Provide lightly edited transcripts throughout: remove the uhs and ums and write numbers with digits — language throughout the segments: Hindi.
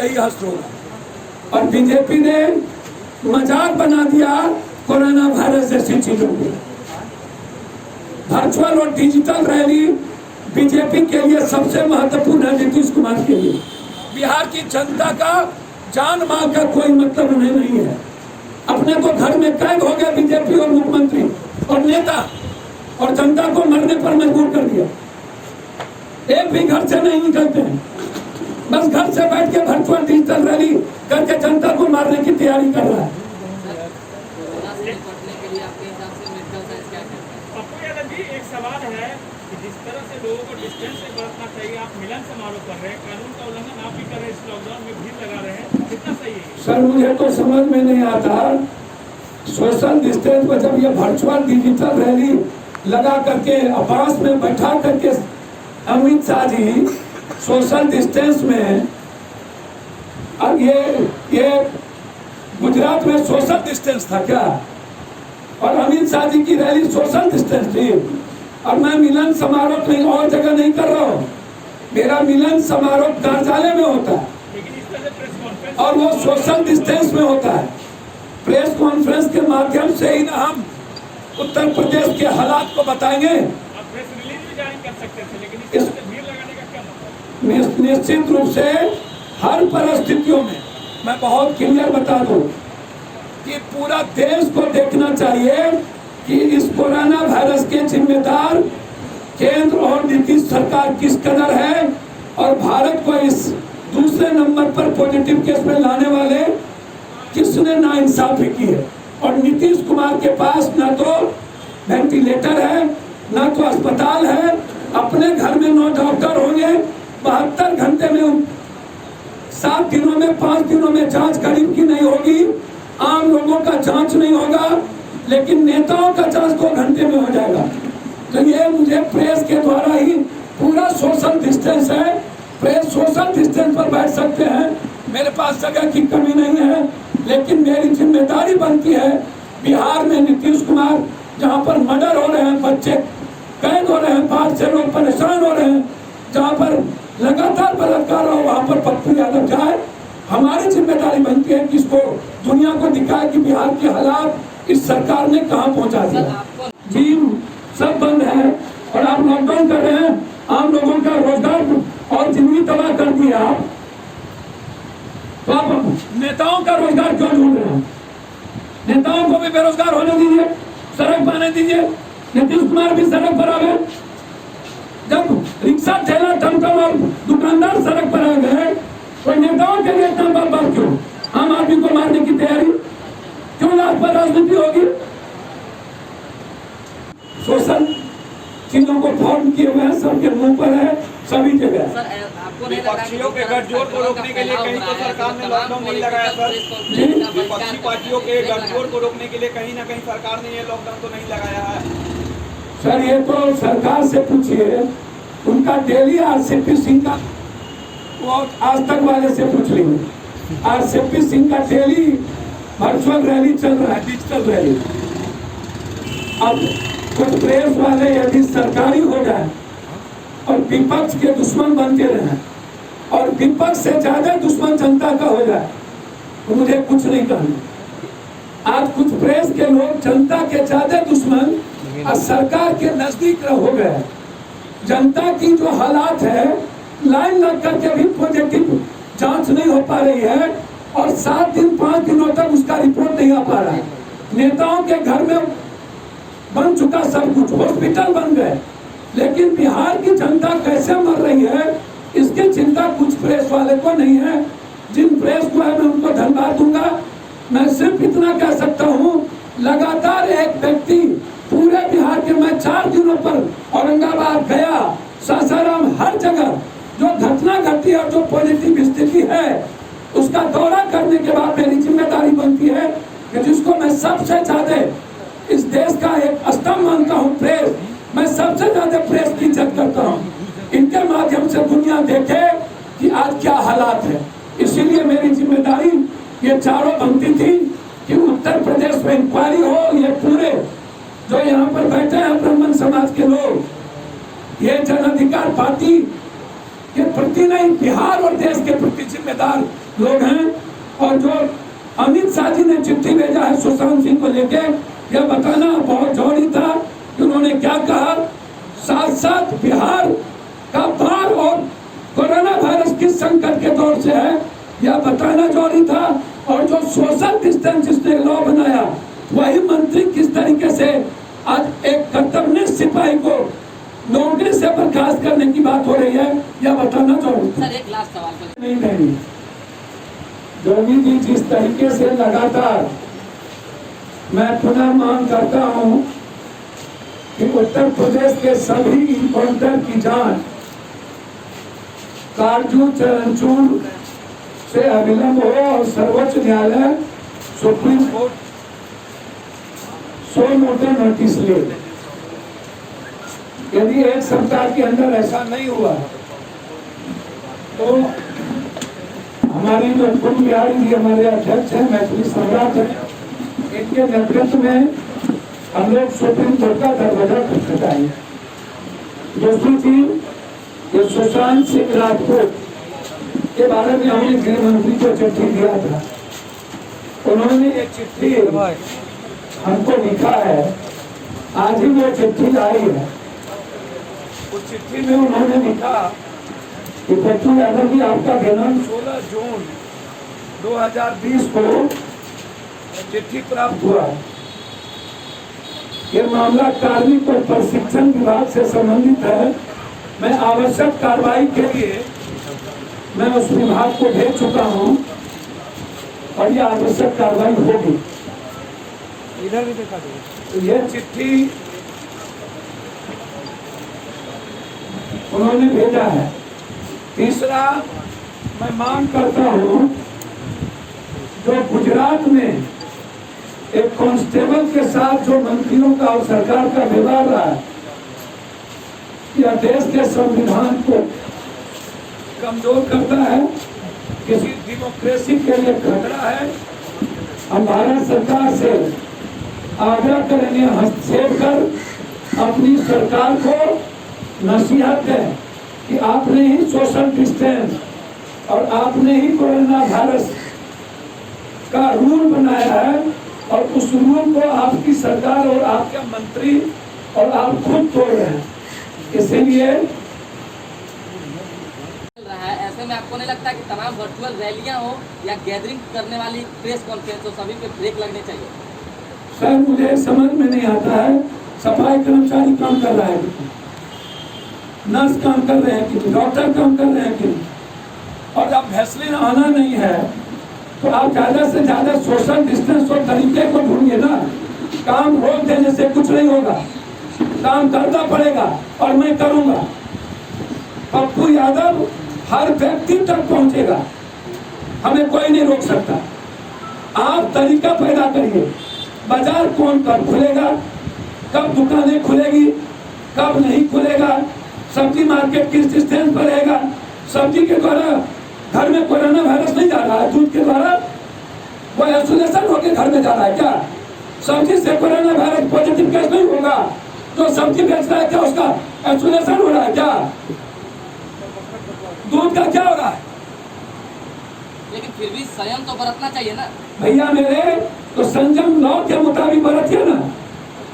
यही हश्र होगा। और बीजेपी ने मजाक बना दिया कोरोना वायरस जैसी चीजों को। वर्चुअल और डिजिटल रैली बीजेपी के लिए सबसे महत्वपूर्ण है, नीतीश कुमार के लिए। बिहार की जनता का जान माल का कोई मतलब उन्हें नहीं है। अपने तो घर में कैद हो गए बीजेपी और मुख्यमंत्री और नेता, और जनता को मरने पर मजबूर कर दिया। एक भी घर से नहीं निकलते हैं, बस घर से बैठ के वर्चुअल डिजिटल रैली करके जनता को मारने की तैयारी कर रहा है। एक सवाल है कि जिस तरह से लोगों को डिस्टेंस से बरतना चाहिए, आप मिलन समारोह कर रहे हैं, कानून का उल्लंघन आप भी कर रहे हैं, इस लॉकडाउन में भीड़ लगा रहे हैं, कितना सही है? सर मुझे तो समझ में नहीं आता, सोशल डिस्टेंस पर जब ये वर्चुअल डिजिटल रैली लगा करके आवास में बैठा करके अमित शाह जी सोशल डिस्टेंस में, अब ये गुजरात में सोशल डिस्टेंस था क्या? और अमित शाह जी की रैली सोशल डिस्टेंस थी। और मैं मिलन समारोह कहीं और जगह नहीं कर रहा हूँ, मेरा मिलन समारोह कार्यालय में होता है और वो सोशल डिस्टेंस में होता है। प्रेस कॉन्फ्रेंस के माध्यम से ही ना हम उत्तर प्रदेश के हालात को बताएंगे। आप प्रेस रिलीज भी जारी कर सकते थे, लेकिन इस तरह से भीड़ लगाने का क्या मतलब? निश्चित रूप से हर परिस्थितियों में मैं बहुत क्लियर बता दूं कि पूरा देश को देखना चाहिए कि इस कोरोना वायरस के जिम्मेदार केंद्र और नीतीश सरकार किस कदर है, और भारत को इस दूसरे नंबर पर पॉजिटिव केस में लाने वाले किसने नाइंसाफी की है। और नीतीश कुमार के पास ना तो वेंटिलेटर है, ना तो अस्पताल है, अपने घर में 9 डॉक्टर होंगे, 72 घंटे में 7 दिनों में 5 दिनों में जांच गरीब की नहीं होगी, आम लोगों का जांच नहीं होगा, लेकिन नेताओं का जांच 2 घंटे में हो जाएगा। तो ये मुझे प्रेस के द्वारा ही पूरा सोशल डिस्टेंस है, प्रेस सोशल डिस्टेंस पर बैठ सकते हैं, मेरे पास जगह की कमी नहीं है, लेकिन मेरी जिम्मेदारी बनती है बिहार में नीतीश कुमार जहाँ पर मर्डर हो रहे हैं, बच्चे कैद हो रहे हैं, बाहर से लोग परेशान हो रहे हैं, जहाँ पर लगातार बलात्कार हो वहाँ पर पप्पू यादव जाए। हमारी जिम्मेदारी बनती है कि इसको दुनिया को दिखाए कि बिहार के हालात इस सरकार ने कहाँ पहुँचा दिया। जिम सब बंद है और आप लॉकडाउन कर रहे हैं, आम लोगों का रोजगार और जिंदगी तबाह कर दिया आप, तो आप नेताओं का रोजगार क्यों ढूंढ रहे हैं? नेताओं को भी बेरोजगार होने दीजिए, सड़क पाने दीजिए, नीतीश कुमार भी सड़क पर आ गए। जब रिक्शा ठेला टमटम और दुकानदार सड़क पर आ गए तो नेताओं के लिए इतना बर्बाद क्यों? आम आदमी को मारने की तैयारी क्यों? लाश पर राजनीति होगी। सोशल चीजों को फॉर्म किए हुए हैं, सबके मुंह पर है, सभी जगह। विपक्षियों के गठजोड़ को रोकने के लिए कहीं तो सरकार ने लॉकडाउन नहीं लगाया सर। विपक्षी पार्टियों के गठजोड़ को रोकने के लिए कहीं ना कहीं सरकार ने ये लॉकडाउन तो नहीं लगाया है। सर ये तो सरकार से पूछिए, उनका डेली आरसीपी सिंह का, वो आज तक वाले से पूछ लीजिए, आरसीपी सिंह का डेली वर्चुअल रैली चल रहा है, डिजिटल रैली। अब कुछ प्रेस वाले यदि सरकारी हो जाए और विपक्ष के दुश्मन बनते रहे और विपक्ष से ज्यादा दुश्मन जनता का हो जाए तो मुझे कुछ नहीं कहना। आज कुछ प्रेस के लोग जनता के ज्यादा दुश्मन और सरकार के नजदीक हो गए। जनता की जो हालात है, लाइन लग करके भी पॉजिटिव जांच नहीं हो पा रही है और 7 दिन 5 दिनों तक उसका रिपोर्ट नहीं आ पा रहा है। नेताओं के घर में बन चुका सब कुछ, हॉस्पिटल बन गए, लेकिन बिहार की जनता कैसे मर रही है इसकी चिंता कुछ प्रेस वाले को नहीं है। जिन प्रेस को है मैं उनको धन्यवाद दूंगा। मैं सिर्फ इतना कह सकता हूँ, लगातार एक व्यक्ति पूरे बिहार के, मैं 4 दिनों पर औरंगाबाद गया, सासाराम, हर जगह जो घटना घटी और जो पॉजिटिव स्थिति है उसका दौरा करने के बाद मेरी जिम्मेदारी बनती है कि जिसको मैं सबसे ज्यादा इस देश का एक स्तंभ मानता हूँ, प्रेस, मैं सबसे ज्यादा प्रेस की इज्जत करता हूँ। इनके माध्यम से दुनिया देखे कि आज क्या हालात है। इसीलिए मेरी जिम्मेदारी ये चारों बनती थी कि उत्तर प्रदेश में इंक्वायरी हो। ये पूरे जो यहाँ पर बैठे हैं ब्राह्मण समाज के लोग, ये जन अधिकार पार्टी के प्रति नहीं, बिहार और देश के प्रति जिम्मेदार लोग हैं। और जो अमित शाह जी ने चिट्ठी भेजा है सुशांत सिंह को लेके, यह बताना बहुत जरूरी था कि उन्होंने क्या कहा। साथ साथ बिहार का बाढ़ और कोरोना वायरस किस संकट के दौर से है, यह बताना जरूरी था। और जो सोशल डिस्टेंस जिसने लॉ बनाया, वही मंत्री किस तरीके से आज एक कर्तव्यनिष्ठ सिपाही को नौकरी से बर्खास्त करने की बात हो रही है, यह बताना जरूरी था। सर एक लास्ट सवाल नहीं, योगी जी जिस तरीके से लगातार, मैं पुनः मांग करता हूं कि उत्तर प्रदेश के सभी इनकाउंटर की जांच कारजू चरणचूड़ से अविलंब हो और सर्वोच्च न्यायालय सुप्रीम कोर्ट 100 मोटे नोटिस ले। यदि एक सप्ताह के अंदर ऐसा नहीं हुआ तो हमारी जो कुल बिहारी जी हमारे अध्यक्ष हैं, मैथिली सम्राट हैं, इनके नेतृत्व में हम लोग सुप्रीम कोर्ट का दरवाजा खटखटाएंगे। दूसरी चीज, ये सुशांत सिंह राजपूत के बारे में हमने गृह मंत्री को चिट्ठी दिया था। उन्होंने ये चिट्ठी हमको लिखा है, आज ही वो चिट्ठी आई है। उस चिट्ठी में उन्होंने लिखा कि पप्पू यादव जी, आपका दिनांक 16 जून 2020 को चिट्ठी प्राप्त हुआ। ये मामला कार्मिक और प्रशिक्षण विभाग से संबंधित है। मैं आवश्यक कार्रवाई के लिए मैं उस विभाग को भेज चुका हूं और ये आवश्यक कार्रवाई होगी। इधर भी देखा तो ये चिट्ठी उन्होंने भेजा है। तीसरा, मैं मांग करता हूं, जो गुजरात में एक कांस्टेबल के साथ जो मंत्रियों का और सरकार का व्यवहार रहा है, यह देश के संविधान को कमजोर करता है, किसी डेमोक्रेसी के लिए खतरा है। हम भारत सरकार से आग्रह करेंगे, हस्तक्षेप कर अपनी सरकार को नसीहत है कि आपने ही सोशल डिस्टेंस और आपने ही कोरोना वायरस का रूल बनाया है और उस रूल को आपकी सरकार और आपके मंत्री और आप खुद तोड़ रहे हैं। इसीलिए ऐसे में आपको नहीं लगता कि तमाम वर्चुअल रैलियां हो या गैदरिंग करने वाली प्रेस कॉन्फ्रेंस हो, सभी पे ब्रेक लगने चाहिए? सर, मुझे समझ में नहीं आता है, सफाई कर्मचारी काम कर रहा है, नर्स काम कर रहे हैं कि डॉक्टर काम कर रहे हैं कि, और जब वैक्सीन आना नहीं है तो आप ज्यादा से ज्यादा सोशल डिस्टेंस और तरीके को ढूंढिए ना। काम रोक देने से कुछ नहीं होगा, काम करना पड़ेगा और मैं करूंगा। पप्पू यादव हर व्यक्ति तक पहुंचेगा, हमें कोई नहीं रोक सकता। आप तरीका पैदा करिए, बाजार कौन कब खुलेगा, कब दुकानें खुलेगी, कब नहीं खुलेगा, सब्जी मार्केट किस डिस्टेंस पर रहेगा। सब्जी के द्वारा घर में कोरोना वायरस नहीं जा रहा है, दूध के द्वारा वो आइसोलेशन होकर घर में जा रहा है क्या? सब्जी से कोरोना वायरस पॉजिटिव केस नहीं होगा, जो सब्जी बेच रहा है क्या उसका आइसोलेशन हो रहा है क्या? दूध का क्या हो रहा है? लेकिन फिर भी संयम तो बरतना चाहिए ना भैया मेरे, तो संयम लॉ के मुताबिक बरतिए ना,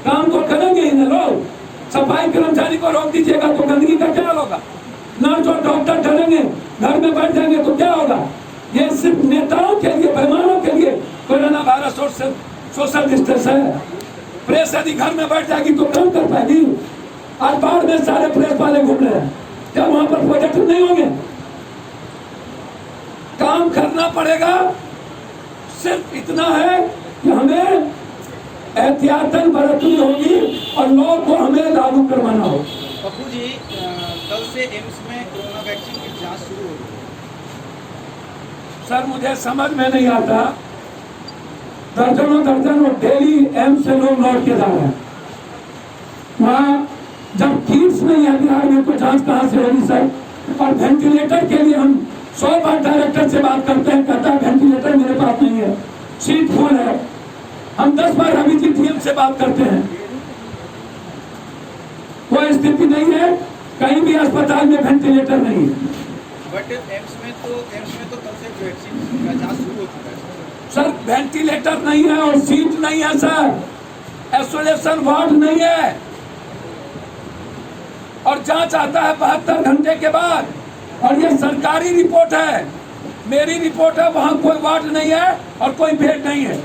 काम तो करेंगे ही ना लोग। सफाई कर्मचारी को रोक दीजिएगा तो गंदगी का क्या होगा? नर्स और डॉक्टर डरेंगे, घर में बैठ जाएंगे तो क्या होगा? ये सिर्फ नेताओं के लिए, बेईमानों के लिए कोरोना वायरस और सोशल डिस्टेंस है। प्रेस यदि घर में बैठ जाएगी तो काम कर पाएगी। आज बाढ़ में सारे प्रेस वाले घूम रहे हैं, क्या वहां पर पॉजिटिव नहीं होंगे? काम करना पड़ेगा। सिर्फ इतना है कि हमें एहतियातन बरतनी होगी और लॉ को हमें लागू करवाना होगा। पप्पू जी, कल से एम्स में कोरोना वैक्सीन की जांच शुरू होगी। सर, मुझे समझ में नहीं आता, दर्जनों डेली एम्स से लोग लौट के जा रहे हैं। वहाँ जब किट्स नहीं है बिहार में तो जांच कहाँ से होगी सर? और वेंटिलेटर के लिए हम 100 बार डायरेक्टर से बात करते हैं, कहता है वेंटिलेटर मेरे पास नहीं है, सीट फुल है। हम 10 बार अभिजीत डीएम से बात करते हैं, कोई स्थिति नहीं है, कहीं भी अस्पताल में वेंटिलेटर नहीं है। बट एम्स में तो तब से वैक्सीन का जांच शुरू हो चुका है सर वेंटिलेटर नहीं है और सीट नहीं है सर, आइसोलेशन वार्ड नहीं है, और जांच आता है 72 घंटे के बाद, और ये सरकारी रिपोर्ट है, मेरी रिपोर्ट है, वहां कोई वार्ड नहीं है और कोई बेड नहीं है।